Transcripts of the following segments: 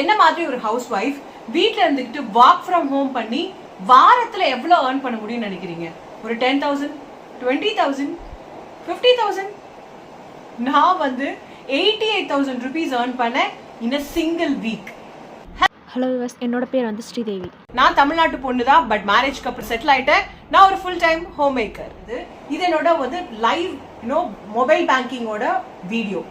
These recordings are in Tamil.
என்ன மாதிரி ஒரு ஹவுஸ் ஒய்ஃப் வீட்ல இருந்துகிட்டு ஒர்க் ஃப்ரம் ஹோம் பண்ணி வாரத்துல எவ்வளவு earn பண்ண முடியும்னு நினைக்கிறீங்க? ஒரு 10,000, 20,000, 50,000? நான் வந்து 88,000 rupees earn பண்ணேன் in a single week. Hello viewers, என்னோட பேர் வந்து ஸ்ரீதேவி. நான் தமிழ்நாட்டு பொண்ணு தான், பட் மேரேஜ்க்கு அப்புறம் செட்டில் ஆயிட்டேன். நான் ஒரு ஃபுல் டைம் ஹோம் மேக்கர். இது என்னோட வந்து லைவ் மொபைல் பேங்கிங்கோட வீடியோ.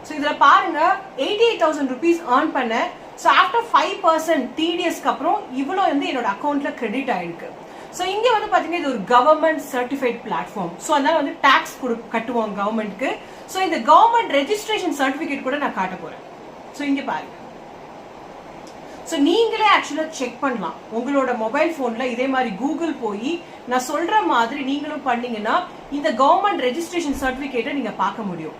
ஸோ இதில் பாருங்க 88,000 rupees earn பண்ணேன். ஸோ ஆஃப்டர் 5% TDSக்கு அப்புறம் இவ்வளோ வந்து என்னோட அக்கௌண்ட்ல கிரெடிட் ஆயிருக்கு. ஸோ இங்கே வந்து பார்த்தீங்கன்னா இது ஒரு கவர்மெண்ட் சர்டிஃபைட் பிளாட்ஃபார்ம். ஸோ அதனால வந்து டேக்ஸ் கட்டுவோம் கவர்மெண்ட்க்கு. ஸோ இந்த கவர்மெண்ட் ரெஜிஸ்ட்ரேஷன் சர்டிஃபிகேட் கூட நான் காட்ட போறேன். ஸோ இங்கே பாருங்க. ஸோ நீங்களே ஆக்சுவலாக செக் பண்ணலாம் உங்களோட மொபைல் ஃபோனில். இதே மாதிரி கூகுள் போய் நான் சொல்ற மாதிரி நீங்களும் பண்ணீங்கன்னா இந்த கவர்மெண்ட் ரெஜிஸ்ட்ரேஷன் சர்டிஃபிகேட்டை நீங்கள் பார்க்க முடியும்.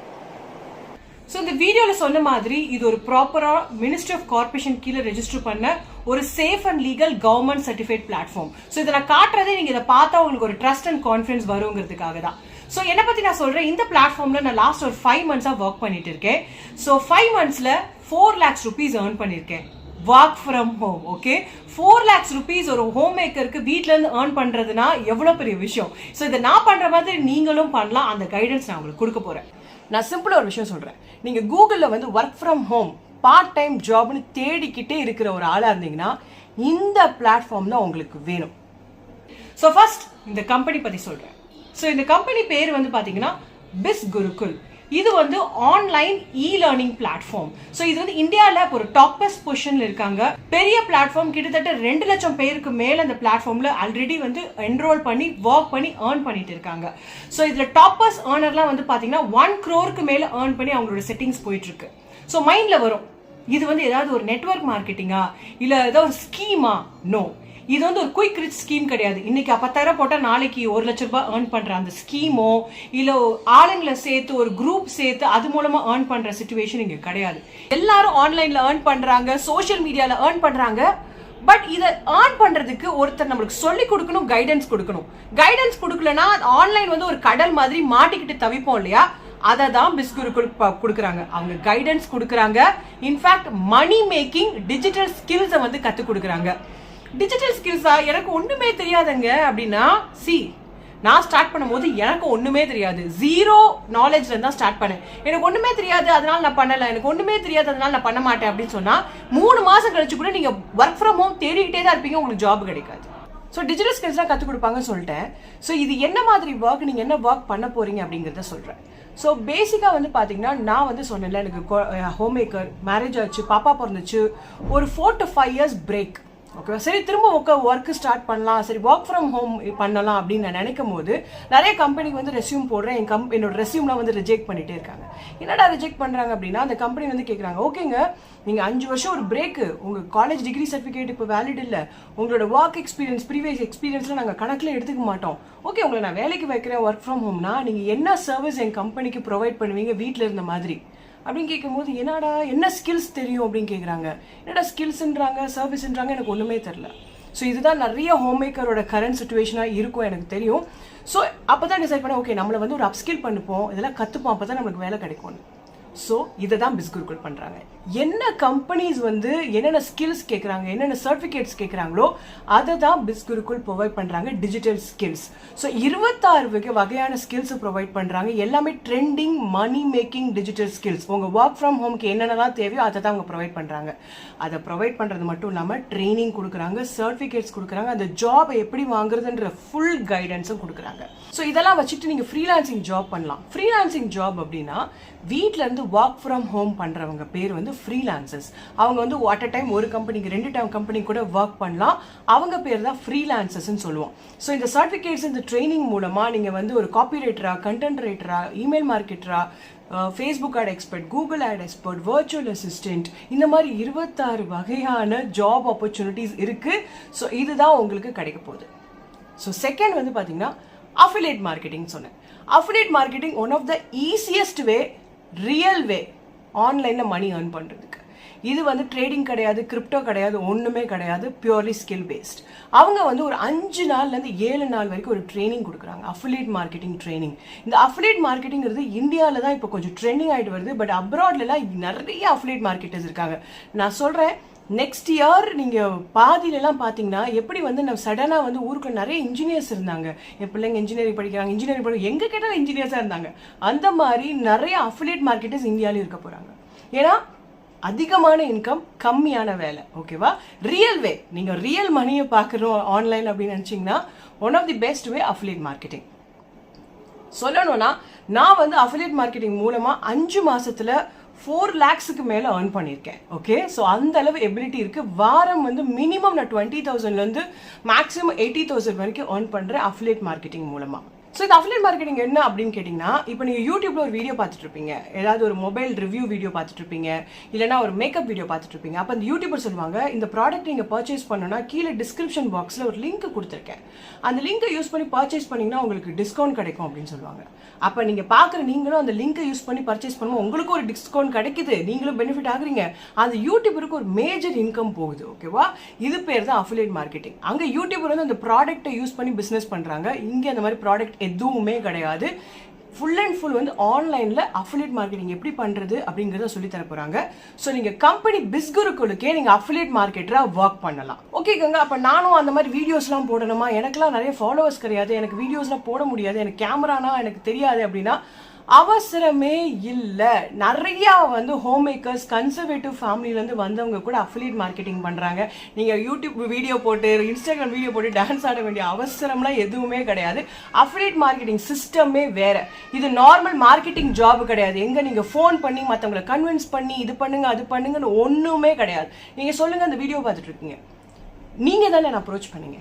ஸோ இந்த வீடியோவில் சொன்ன மாதிரி இது ஒரு ப்ராப்பராக மினிஸ்ட்ரி ஆஃப் கார்பரேஷன் கீழே ரெஜிஸ்டர் பண்ண ஒரு safe and legal government certified platform. So இதை நான் காட்டுறதே நீங்கள் இதை பார்த்தா உங்களுக்கு ஒரு ட்ரஸ்ட் அண்ட் கான்ஃபிடன்ஸ் வருங்கிறதுக்காக தான். ஸோ என்னை பற்றி நான் சொல்கிறேன், இந்த பிளாட்ஃபார்மில் நான் லாஸ்ட் ஒரு 5 months ஒர்க் பண்ணிட்டு இருக்கேன். ஸோ 5 monthsல 4 lakhs rupees earn பண்ணியிருக்கேன். Work from home. Okay, 4 lakhs rupees ஒரு ஹோம் மேக்கருக்கு வீட்ல இருந்து ஏர்ன் பண்றதுனா எவ்வளவு பெரிய விஷயம். ஸோ இதை நான் பண்ற மாதிரி நீங்களும் பண்ணலாம். அந்த கைடன்ஸ் நான் உங்களுக்கு கொடுக்க போறேன். நான் சிம்பிளா ஒரு விஷயம் சொல்றேன். நீங்க கூகுள்ல வந்து work from home part time ஜாப்னு தேடிக்கிட்டே இருக்கிற ஒரு ஆளா இருந்தீங்கன்னா இந்த பிளாட்ஃபார்ம் தான் உங்களுக்கு வேணும். ஸோ ஃபர்ஸ்ட் இந்த கம்பெனி பத்தி சொல்றேன். ஸோ இந்த கம்பெனி பேர் வந்து பாத்தீங்கன்னா பிஸ் குருகுல். இது வந்து ஆன்லைன் லேர்னிங் பிளாட்ஃபார்ம். ஸோ இது வந்து இந்தியாவில் ஒரு டாப்பஸ்ட் பொசிஷன்ல இருக்காங்க. பெரிய பிளாட்ஃபார்ம், கிட்டத்தட்ட 2 லட்சம் பேருக்கு மேல அந்த பிளாட்ஃபார்ம்ல ஆல்ரெடி வந்து என்ரோல் பண்ணி ஒர்க் பண்ணி ஏர்ன் பண்ணிட்டு இருக்காங்க. ஸோ இதுல டாப்பஸ்ட் ஏர்னர்லாம் வந்து பாத்தீங்கன்னா 1 crore மேல ஏர்ன் பண்ணி அவங்களோட செட்டிங்ஸ் போயிட்டு இருக்கு. ஸோ மைண்ட்ல வரும், இது வந்து ஏதாவது ஒரு நெட்வொர்க் மார்க்கெட்டிங்கா இல்ல ஏதாவது ஒரு ஸ்கீமா? நோ, இது வந்து ஒரு குயிக் ரிச் ஸ்கீம் கிடையாது. இன்னைக்கு 10,000 போட்டா நாளைக்கு 1 லட்சம் ரூபாய் ஏர்ன் பண்ற அந்த ஸ்கீமோ இல்ல ஆளுங்களை சேர்த்து ஒரு குரூப் சேர்த்து அது மூலமா ஏர்ன் பண்ற சிச்சுவேஷன் இங்க கிடையாது. எல்லாரும் ஆன்லைன்ல ஏர்ன் பண்றாங்க, சோஷியல் மீடியால ஏர்ன் பண்றாங்க. பட் இதை ஏர்ன் பண்றதுக்கு ஒருத்தர் நம்மளுக்கு சொல்லி கொடுக்கணும், கைடன்ஸ் கொடுக்கணும். கைடன்ஸ் கொடுக்கலன்னா ஆன்லைன் வந்து ஒரு கடல் மாதிரி மாட்டிக்கிட்டு தவிப்போம் இல்லையா? அதை தான் பிஸ் குருகுல் கொடுக்குறாங்க. அவங்க கைடன்ஸ் கொடுக்குறாங்க. இன்ஃபேக்ட் மணி மேக்கிங் டிஜிட்டல் ஸ்கில்ஸை வந்து கற்றுக் கொடுக்குறாங்க. டிஜிட்டல் ஸ்கில்ஸா எனக்கு ஒண்ணுமே தெரியாதுங்க அப்படின்னா, நான் ஸ்டார்ட் பண்ணும்போது எனக்கு ஒண்ணுமே தெரியாது. 0 knowledgeல தான் ஸ்டார்ட் பண்ணேன். எனக்கு ஒண்ணுமே தெரியாது அதனால நான் பண்ணல, எனக்கு ஒண்ணுமே தெரியாது அதனால நான் பண்ண மாட்டேன் அப்படின்னு சொன்னா 3 மாசம் கழிச்சு கூட நீங்க ஒர்க் ஃப்ரம் ஹோம் தேடிக்கிட்டே தான் இருப்பீங்க, உங்களுக்கு ஜாப் கிடைக்காது. ஸோ டிஜிட்டல் ஸ்கில்ஸ் தான் கற்றுக் கொடுப்பாங்கன்னு சொல்லிட்டேன். ஸோ இது என்ன மாதிரி ஒர்க், நீங்க என்ன ஒர்க் பண்ண போறீங்க அப்படிங்கிறத சொல்றேன். ஸோ பேசிக்காக வந்து பார்த்தீங்கன்னா நான் வந்து சொன்னேன்ல, எனக்கு ஹோம் மேக்கர், மேரேஜ் ஆச்சு, பாப்பா பிறந்துச்சு, ஒரு 4 to 5 years பிரேக். ஓகே, சரி திரும்ப ஒர்க் ஸ்டார்ட் பண்ணலாம், சரி ஒர்க் ஃப்ரம் ஹோம் பண்ணலாம் அப்படின்னு நான் நினைக்கும் போது நிறைய கம்பெனிக்கு வந்து ரெஸ்யூம் போடுறேன். என்னோட ரெஸ்யூம்லாம் வந்து ரிஜெக்ட் பண்ணிட்டே இருக்காங்க. என்னடா ரிஜெக்ட் பண்றாங்க அப்படின்னா, அந்த கம்பெனி வந்து கேட்குறாங்க, ஓகேங்க நீங்க 5 வருஷம் ஒரு பிரேக்கு, உங்க காலேஜ் டிகிரி சர்டிஃபிகேட் இப்போ வேலிட் இல்லை, உங்களோட ஒர்க் எக்ஸ்பீரியன்ஸ் ப்ரீவியஸ் எக்ஸ்பீரியன்ஸ்லாம் நாங்கள் கணக்கில் எடுத்துக்க மாட்டோம். ஓகே, உங்களை நான் வேலைக்கு வைக்கிறேன் ஒர்க் ஃப்ரம் ஹோம்னா நீங்க என்ன சர்வீஸ் என் கம்பெனிக்கு ப்ரொவைட் பண்ணுவீங்க வீட்டில் இருந்த மாதிரி அப்படின்னு கேட்கும்போது, என்னடா என்ன ஸ்கில்ஸ் தெரியும் அப்படின்னு கேட்குறாங்க. என்னடா ஸ்கில்ஸ்ன்றாங்க, சர்வீஸ்ன்றாங்க, எனக்கு ஒன்றுமே தெரில. ஸோ இதுதான் நிறைய ஹோம் மேக்கரோட கரண்ட் சுச்சுவேஷனாக இருக்கும் எனக்கு தெரியும். ஸோ அப்போ தான் டிசைட் பண்ணேன், ஓகே நம்மளை வந்து ஒரு அப்ஸ்கில் பண்ணுப்போம், இதெல்லாம் கற்றுப்போம், அப்போ தான் நம்மளுக்கு வேலை கிடைக்கும்னு. ஸோ இதை தான் பிஸ் குருகுல் பண்ணுறாங்க. என்ன கம்பெனிஸ் வந்து என்னென்ன ஸ்கில்ஸ் கேட்குறாங்க, என்னென்ன சர்டிஃபிகேட்ஸ் கேட்குறாங்களோ அதை தான் பிஸ் குருகுல் ப்ரொவைட் பண்ணுறாங்க. Digital skills. ஸோ 26 வகையான ஸ்கில்ஸ் ப்ரொவைட் பண்ணுறாங்க. எல்லாமே trending money making digital skills. உங்கள் ஒர்க் ஃப்ரம் ஹோம்க்கு என்னென்னலாம் தேவையோ அதை தான் அவங்க ப்ரொவைட் பண்ணுறாங்க. அதை ப்ரொவைட் பண்ணுறது மட்டும் இல்லாமல் ட்ரைனிங் கொடுக்குறாங்க, சர்டிஃபிகேட்ஸ் கொடுக்குறாங்க, அந்த ஜாபை எப்படி வாங்குறதுன்ற ஃபுல் கைடன்ஸும் கொடுக்குறாங்க. ஸோ இதெல்லாம் வச்சுட்டு நீங்கள் ஃப்ரீலான்சிங் ஜாப் பண்ணலாம். ஃப்ரீலான்சிங் ஜாப் அப்படின்னா வீட்டில இருந்து ஒர்க் ஃப்ரம் ஹோம் பண்றவங்க பேர் வந்து ஃப்ரீலான்சர்ஸ். அவங்க வந்து அட் அ டைம் ஒரு கம்பெனிக்கு 2 கம்பெனி கூட ஒர்க் பண்ணலாம். அவங்க பேர் தான் ஃப்ரீலான்சர்ஸ்னு சொல்லுவோம். ஸோ இந்த சர்டிஃபிகேட்ஸ், இந்த ட்ரைனிங் மூலமா நீங்க வந்து ஒரு காப்பி ரைட்டரா, கண்டென்ட் ரைட்டரா, இமெயில் மார்க்கெட்டரா, Facebook ad expert, Google ad expert, virtual assistant, இந்த மாதிரி 26 வகையான ஜாப் ஆப்பர்ச்சுனிட்டிஸ் இருக்கு. ஸோ இதுதான் உங்களுக்கு கிடைக்க போகுது. ஸோ செகண்ட் வந்து பாத்தீங்கன்னா அஃபிலியேட் மார்க்கெட்டிங் சொன்னேன். Affiliate marketing one of the easiest way, real way ஆன்லைன்ல மணி ஏர்ன் பண்றதுக்கு. இது வந்து ட்ரேடிங் கிடையாது, கிரிப்டோ கிடையாது, ஒன்றுமே கிடையாது, பியூர்லி ஸ்கில் பேஸ்ட். அவங்க வந்து ஒரு 5 நாள்லேருந்து 7 நாள் வரைக்கும் ஒரு ட்ரைனிங் கொடுக்குறாங்க, அஃபிலியேட் மார்க்கெட்டிங் ட்ரைனிங். இந்த அஃபிலியேட் மார்க்கெட்டிங்கிறது இந்தியாவில் தான் இப்போ கொஞ்சம் ட்ரெண்டிங் ஆகிட்டு வருது. பட் அப்ராட்லலாம் நிறைய அஃபிலியேட் மார்க்கெட்டர்ஸ் இருக்காங்க. நான் சொல்கிறேன், நெக்ஸ்ட் இயர் நீங்கள் பாதியிலலாம் பார்த்தீங்கன்னா எப்படி வந்து நம்ம சடனாக வந்து ஊருக்குள்ள நிறைய இன்ஜினியர்ஸ் இருந்தாங்க. என் பிள்ளைங்க இன்ஜினியரிங் படிக்கிறாங்க, இன்ஜினியரிங் படிக்க எங்கே கேட்டாலும் இன்ஜினியர்ஸாக இருந்தாங்க. அந்த மாதிரி நிறைய அஃபிலியேட் மார்க்கெட்டர்ஸ் இந்தியாவிலும் இருக்க போகிறாங்க. ஏன்னா அதிகமான இன்கம், கம்மியான வேலை. ஓகேவா? ரியல் வே, நீங்கள் ரியல் மணியை பார்க்குறோம் ஆன்லைன் அப்படின்னு நினச்சிங்கன்னா one of the best way affiliate marketing. சொல்லணும்னா நான் வந்து அஃபிலியேட் மார்க்கெட்டிங் மூலமாக 5 மாசத்துல 4 lakhsக்கு மேலே earn பண்ணியிருக்கேன். ஓகே, ஸோ அந்த அளவு எபிலிட்டி இருக்குது. வாரம் வந்து மினிமம் நான் 20,000லேருந்து மேக்ஸிமம் 80,000 வரைக்கும் earn பண்ணுறேன் அஃபிலியேட் மார்க்கெட்டிங் மூலமாக. ஸோ இந்த அஃபிலியேட் மார்க்கெட்டிங் என்ன அப்படின்னு கேட்டிங்கன்னா, இப்போ நீங்கள் யூடியூப்ல ஒரு வீடியோ பார்த்துட்டு இருப்பீங்க, ஏதாவது ஒரு மொபைல் ரிவ்யூ வீடியோ பார்த்துட்டு இருப்பீங்க, இல்லைனா ஒரு மேக்கப் வீடியோ பார்த்துட்டு இருப்பீங்க. அப்போ அந்த யூடியூபர் சொல்லுவாங்க, இந்த ப்ராடக்ட் நீங்கள் பர்ச்சேஸ் பண்ணணும்னா கீழே டிஸ்கிரிப்ஷன் பாக்ஸில் ஒரு லிங்க் கொடுத்துருக்கேன், அந்த லிங்கை யூஸ் பண்ணி பர்ச்சேஸ் பண்ணிங்கன்னா உங்களுக்கு டிஸ்கவுண்ட் கிடைக்கும் அப்படின்னு சொல்லுவாங்க. அப்போ நீங்கள் பார்க்குற நீங்களும் அந்த லிங்கை யூஸ் பண்ணி பர்ச்சேஸ் பண்ணும்போது உங்களுக்கு ஒரு டிஸ்கவுண்ட் கிடைக்குது, நீங்களும் பெனிஃபிட் ஆகுறீங்க, அந்த யூடியூபருக்கு ஒரு மேஜர் இன்கம் போகுது. ஓகேவா? இது பேர் தான் அஃபிலியேட் மார்க்கெட்டிங். அங்கே யூடியூபர் வந்து அந்த ப்ராடக்ட்டை யூஸ் பண்ணி பிஸ்னஸ் பண்ணுறாங்க, இங்கே அந்த மாதிரி ப்ராடக்ட் எதுவுமே கிடையாது. ஃபுல் அண்ட் ஃபுல் வந்து ஆன்லைனில் அஃபிலியேட் மார்க்கெட்டிங் எப்படி பண்ணுறது அப்படிங்கிறத சொல்லி தர போகிறாங்க. ஸோ நீங்கள் கம்பெனி பிஸ்குருக்குள்ளே நீங்கள் அஃபிலியேட் மார்க்கெட்டராக ஒர்க் பண்ணலாம். ஓகேங்க, அப்போ நானும் அந்த மாதிரி வீடியோஸ்லாம் போடணுமா? எனக்குலாம் நிறைய ஃபாலோவர்ஸ் கிடையாது, எனக்கு வீடியோஸ்லாம் போட முடியாது, எனக்கு கேமரானா எனக்கு தெரியாது அப்படின்னா அவசரமே இல்லை. நிறையா வந்து ஹோம் மேக்கர்ஸ், கன்சர்வேட்டிவ் ஃபேமிலியிலேருந்து வந்தவங்க கூட அஃபிலியேட் மார்க்கெட்டிங் பண்ணுறாங்க. நீங்கள் யூடியூப் வீடியோ போட்டு, இன்ஸ்டாகிராம் வீடியோ போட்டு டான்ஸ் ஆட வேண்டிய அவசரம்லாம் எதுவுமே கிடையாது. அஃபிலியேட் மார்க்கெட்டிங் சிஸ்டமே வேறு. இது நார்மல் மார்க்கெட்டிங் ஜாப் கிடையாது. எங்கே நீங்கள் ஃபோன் பண்ணி மற்றவங்களை கன்வின்ஸ் பண்ணி இது பண்ணுங்க அது பண்ணுங்கன்னு ஒன்றுமே கிடையாது. நீங்கள் சொல்லுங்கள், அந்த வீடியோ பார்த்துட்டு இருக்கீங்க, நீங்கள் தானே நான் அப்ரோச் பண்ணீங்க,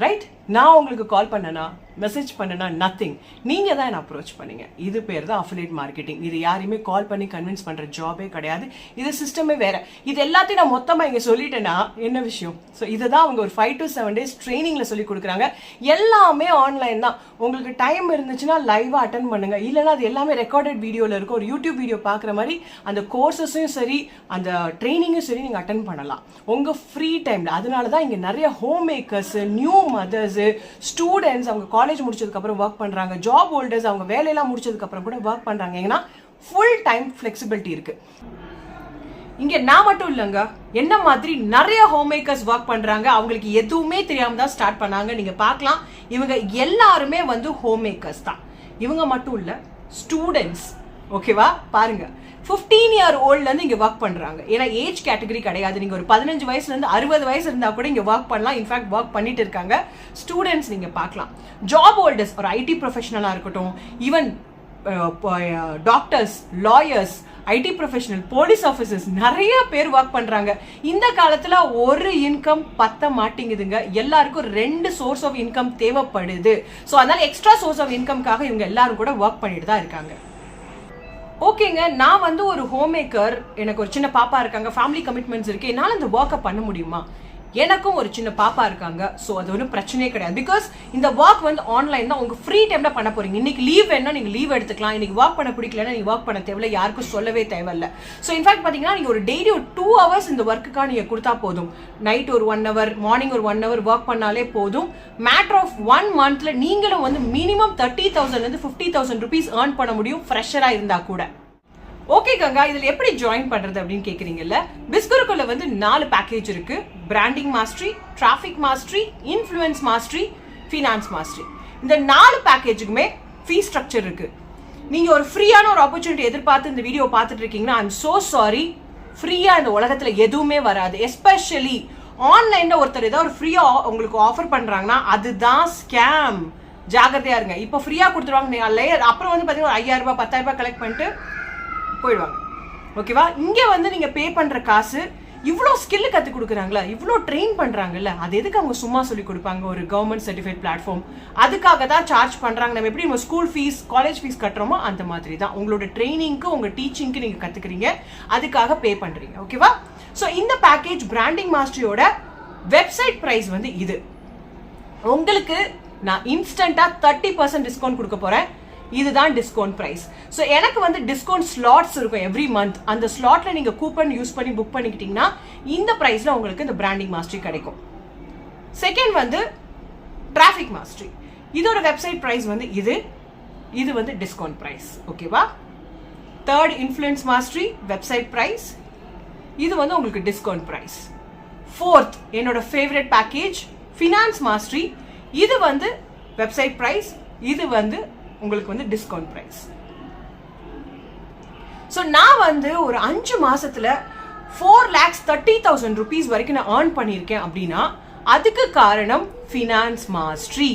ரைட்? நான் உங்களுக்கு கால் பண்ணனா, மெசேஜ் பண்ணனா, நத்திங். நீங்கள் தான் என்ன அப்ரோச் பண்ணீங்க. இது பேர் தான் அஃபிலியேட் மார்க்கெட்டிங். இது யாரையுமே கால் பண்ணி கன்வின்ஸ் பண்ணுற ஜாபே கிடையாது. இது சிஸ்டமே வேறு. இது எல்லாத்தையும் நான் மொத்தமாக இங்கே சொல்லிட்டேன்னா என்ன விஷயம்? ஸோ இதை தான் அவங்க ஒரு 5 to 7 days ட்ரைனிங்கில் சொல்லி கொடுக்குறாங்க. எல்லாமே ஆன்லைன் தான். உங்களுக்கு டைம் இருந்துச்சுன்னா லைவாக அட்டன் பண்ணுங்கள், இல்லைனா அது எல்லாமே ரெக்கார்டட் வீடியோவில் இருக்கும். ஒரு யூடியூப் வீடியோ பார்க்குற மாதிரி அந்த கோர்சஸையும் சரி அந்த ட்ரைனிங்கும் சரி நீங்கள் அட்டன் பண்ணலாம் உங்கள் ஃப்ரீ டைமில். அதனால தான் இங்கே நிறைய home makers, new mothers, students, அவங்க காலேஜ் முடிச்சதுக்கு அப்புறம் ஒர்க் பண்றாங்க, ஜாப் ஹோல்டர்ஸ் அவங்க வேலையெல்லாம் முடிச்சதுக்கு அப்புறம் கூட ஒர்க் பண்றாங்க. ஏன்னா ஃபுல் டைம் ஃபிளெக்சிபிலிட்டி இருக்கு. இங்க நான் மட்டும் இல்லைங்க, என்ன மாதிரி நிறைய ஹோம் மேக்கர்ஸ் ஒர்க் பண்றாங்க. அவங்களுக்கு எதுவுமே தெரியாம தான் ஸ்டார்ட் பண்ணாங்க. நீங்க பார்க்கலாம், இவங்க எல்லாருமே வந்து ஹோம் மேக்கர்ஸ் தான். இவங்க மட்டும் இல்ல, ஸ்டூடெண்ட்ஸ். ஓகேவா? பாருங்க, 15-year-oldலேருந்து இங்கே ஒர்க் பண்ணுறாங்க. ஏன்னா ஏஜ் கேட்டகரி கிடையாது. நீங்கள் ஒரு 15 வயசுலேருந்து 60 வயசு இருந்தால் கூட இங்கே ஒர்க் பண்ணலாம். இன்ஃபேக்ட் ஒர்க் பண்ணிட்டு இருக்காங்க. ஸ்டூடெண்ட்ஸ் நீங்கள் பார்க்கலாம், ஜாப் ஹோல்டர்ஸ், ஒரு ஐடி ப்ரொஃபஷனலாக இருக்கட்டும், even doctors, lawyers, ID professional, police officers, நிறைய பேர் ஒர்க் பண்ணுறாங்க. இந்த காலத்தில் ஒரு இன்கம் பத்த மாட்டேங்குதுங்க. எல்லாருக்கும் 2 சோர்ஸ் ஆஃப் இன்கம் தேவைப்படுது. ஸோ அதனால எக்ஸ்ட்ரா சோர்ஸ் ஆஃப் இன்கம்காக இவங்க எல்லாரும் கூட ஒர்க் பண்ணிட்டு தான் இருக்காங்க. ஓகேங்க, நான் வந்து ஒரு ஹோம் மேக்கர், எனக்கு ஒரு சின்ன பாப்பா இருக்காங்க, ஃபேமிலி கமிட்மெண்ட்ஸ் இருக்கு, என்னால் இந்த ஒர்க்கை பண்ண முடியுமா? எனக்கும் ஒரு சின்ன பாப்பா இருக்காங்க. ஸோ அது ஒன்றும் பிரச்சனையே கிடையாது. பிகாஸ் இந்த ஒர்க் வந்து ஆன்லைன் தான், உங்கள் ஃப்ரீ டைமில் பண்ண போறீங்க. இன்னைக்கு லீவ் வேணா நீங்கள் லீவ் எடுத்துக்கலாம், இன்னைக்கு ஒர்க் பண்ண பிடிக்கலன்னா நீங்கள் ஒர்க் பண்ண தேவையில்லை, யாருக்கும் சொல்லவே தேவையில்லை. ஸோ இன்ஃபேக்ட் பார்த்தீங்கன்னா நீங்கள் ஒரு டெய்லி ஒரு 2 hours இந்த ஒர்க்குக்காக நீங்கள் கொடுத்தா போதும். நைட் ஒரு 1 hour, மார்னிங் ஒரு 1 hour ஒர்க் பண்ணாலே போதும். மேட்டர் ஆஃப் 1 monthல நீங்களும் வந்து மினிமம் 30,000 to 50,000 rupees earn பண்ண முடியும், ஃப்ரெஷராக இருந்தால் கூட. ஓகே கங்கா, இதில் எப்படி ஜாயின் பண்ணுறது அப்படின்னு கேட்குறீங்கல்ல. பிஸ்குருக்குள்ள வந்து 4 பேக்கேஜ் இருக்கு. Branding mastery, traffic mastery, influence mastery, finance mastery. இந்த 4 பேக்கேஜுக்குமே ஃபீஸ் ஸ்ட்ரக்சர் இருக்கு. நீங்கள் ஒரு ஃப்ரீயான ஒரு ஆப்பர்ச்சுனிட்டி எதிர்பார்த்து இந்த வீடியோ பார்த்துட்டு இருக்கீங்கன்னா ஐ எம் சோ சாரி. ஃப்ரீயாக இந்த உலகத்தில் எதுவுமே வராது. எஸ்பெஷலி ஆன்லைனில் ஒருத்தர் ஏதாவது ஒரு ஃப்ரீயாக உங்களுக்கு ஆஃபர் பண்ணுறாங்கன்னா அதுதான் ஸ்கேம். ஜாகிரதையாக இருங்க. இப்போ ஃப்ரீயாக கொடுத்துருவாங்க, அப்புறம் வந்து பார்த்தீங்கன்னா 5,000 ரூபாய் 10,000 ரூபாய் கலெக்ட் பண்ணிட்டு போயிடுவாங்க. ஓகேவா? இங்கே வந்து நீங்கள் பே பண்ணுற காசு, இவ்வளோ ஸ்கில் கற்றுக் கொடுக்குறாங்களா, இவ்வளோ ட்ரெயின் பண்ணுறாங்கல்ல, அது எதுக்கு அவங்க சும்மா சொல்லி கொடுப்பாங்க? ஒரு கவர்மெண்ட் சர்டிஃபைட் பிளாட்ஃபார்ம், அதுக்காக தான் சார்ஜ் பண்ணுறாங்க. நம்ம எப்படி நம்ம ஸ்கூல் ஃபீஸ், காலேஜ் ஃபீஸ் கட்டுறோமோ அந்த மாதிரி தான் உங்களோட ட்ரைனிங்க்கு, உங்கள் டீச்சிங்க்கு நீங்கள் கற்றுக்குறீங்க, அதுக்காக பே பண்ணுறீங்க. ஓகேவா? ஸோ இந்த பேக்கேஜ் பிராண்டிங் மாஸ்டரியோட வெப்சைட் ப்ரைஸ் வந்து இது. உங்களுக்கு நான் இன்ஸ்டண்ட்டாக 30% டிஸ்கவுண்ட் கொடுக்க போகிறேன். இதுதான் டிஸ்கவுண்ட் பிரைஸ். ஸோ எனக்கு வந்து டிஸ்கவுண்ட் ஸ்லாட்ஸ் இருக்கும் எவ்ரி மந்த். அந்த ஸ்லாட்ல நீங்க கூப்பன் யூஸ் பண்ணி புக் பண்ணிக்கிட்டீங்கன்னா இந்த பிரைஸ்ல உங்களுக்கு இந்த பிராண்டிங் மாஸ்டரி கிடைக்கும். செகண்ட் வந்து டிராஃபிக் மாஸ்டரி. இதோட வெப்சைட் பிரைஸ் வந்து இது வந்து டிஸ்கவுண்ட் பிரைஸ். ஓகேவா? Third influence mastery website price, இது வந்து உங்களுக்கு டிஸ்கவுண்ட் பிரைஸ். ஃபோர்த் என்னோட ஃபேவரட் பேக்கேஜ் ஃபினான்ஸ் மாஸ்டரி, இது வந்து வெப்சைட் பிரைஸ், இது வந்து உங்களுக்கு வந்து டிஸ்கவுண்ட் பிரைஸ். ஸோ நான் வந்து ஒரு 5 மாசத்துல 4,30,000 rupees வரைக்கும் நான் ஏர்ன் பண்ணியிருக்கேன் அப்படின்னா அதுக்கு காரணம் ஃபினான்ஸ் மாஸ்டரி.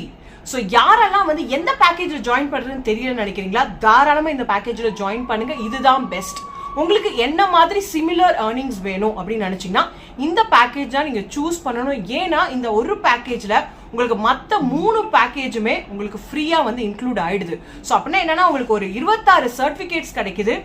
ஸோ யாரெல்லாம் வந்து எந்த பேக்கேஜ்ல ஜாயின் பண்றதுன்னு தெரியல நினைக்கிறீங்களா, தாராளமா இந்த பேக்கேஜ்ல ஜாயின் பண்ணுங்க. இதுதான் பெஸ்ட். உங்களுக்கு என்ன மாதிரி சிமிலர் ஏர்னிங்ஸ் வேணும் அப்படின்னு நினைச்சீங்கன்னா இந்த பேக்கேஜ் தான் நீங்க சூஸ் பண்ணணும். ஏன்னா இந்த ஒரு பேக்கேஜ்ல உங்களுக்கு மற்ற 3 பேக்கேஜுமே உங்களுக்கு ஃப்ரீயா வந்து இன்க்ளூட் ஆயிடுது. ஸோ அப்படின்னா என்னன்னா உங்களுக்கு ஒரு 26 சர்டிபிகேட்ஸ் கிடைக்குது.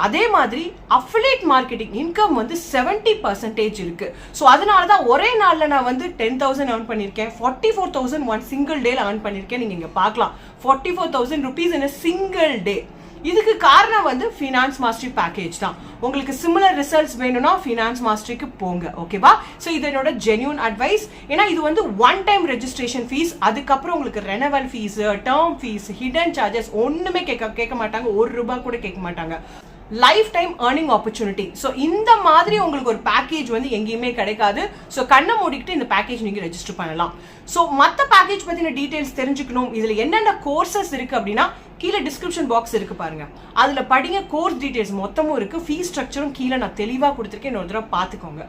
அதே மாதிரி அஃபிலியேட் மார்க்கெட்டிங் இன்கம் வந்து 70% இருக்கு. ஸோ அதனால தான் ஒரே நாளில் நான் வந்து 10,000 ஏர்ன் பண்ணியிருக்கேன், 44,000 ஒன் சிங்கிள் டேல ஏர்ன் பண்ணியிருக்கேன். நீங்க இங்க பார்க்கலாம் 44,000 rupees இன் சிங்கிள் டே. இதுக்கு காரணம் வந்து ஃபினான்ஸ் மாஸ்டரி பேக்கேஜ் தான். உங்களுக்கு சிமிலர் ரிசல்ட்ஸ் வேணும்னா ஃபினான்ஸ் மாஸ்டரிக்கு போங்க. ஓகேவா? ஸோ இது என்னோட ஜென்யூன் அட்வைஸ். ஏன்னா இது வந்து ஒன் டைம் ரெஜிஸ்ட்ரேஷன் ஃபீஸ், அதுக்கப்புறம் உங்களுக்கு renewal fees, term fees, hidden charges ஒண்ணுமே கேட்க மாட்டாங்க. ₹1 கூட கேட்க மாட்டாங்க. Lifetime earning opportunity. So இந்த மாதிரி உங்களுக்கு ஒரு பேக்கேஜ் வந்து எங்கேயுமே கிடைக்காது. ஸோ கண்ணை மூடிக்கிட்டு இந்த பேக்கேஜ் நீங்க ரெஜிஸ்டர் பண்ணலாம். ஸோ மற்ற பேக்கேஜ் பத்தின டீடைல்ஸ் தெரிஞ்சுக்கணும், இதுல என்னென்ன கோர்சஸ் இருக்கு அப்படின்னா கீழே டிஸ்கிரிப்ஷன் பாக்ஸ் இருக்கு பாருங்க, அதுல படிங்க. கோர்ஸ் டீடைல்ஸ் மொத்தமும் இருக்கு, ஃபீஸ் ஸ்ட்ரக்சரும் கீழே நான் தெளிவா கொடுத்துருக்கேன், இன்னொரு தடவை பார்த்துக்கோங்க.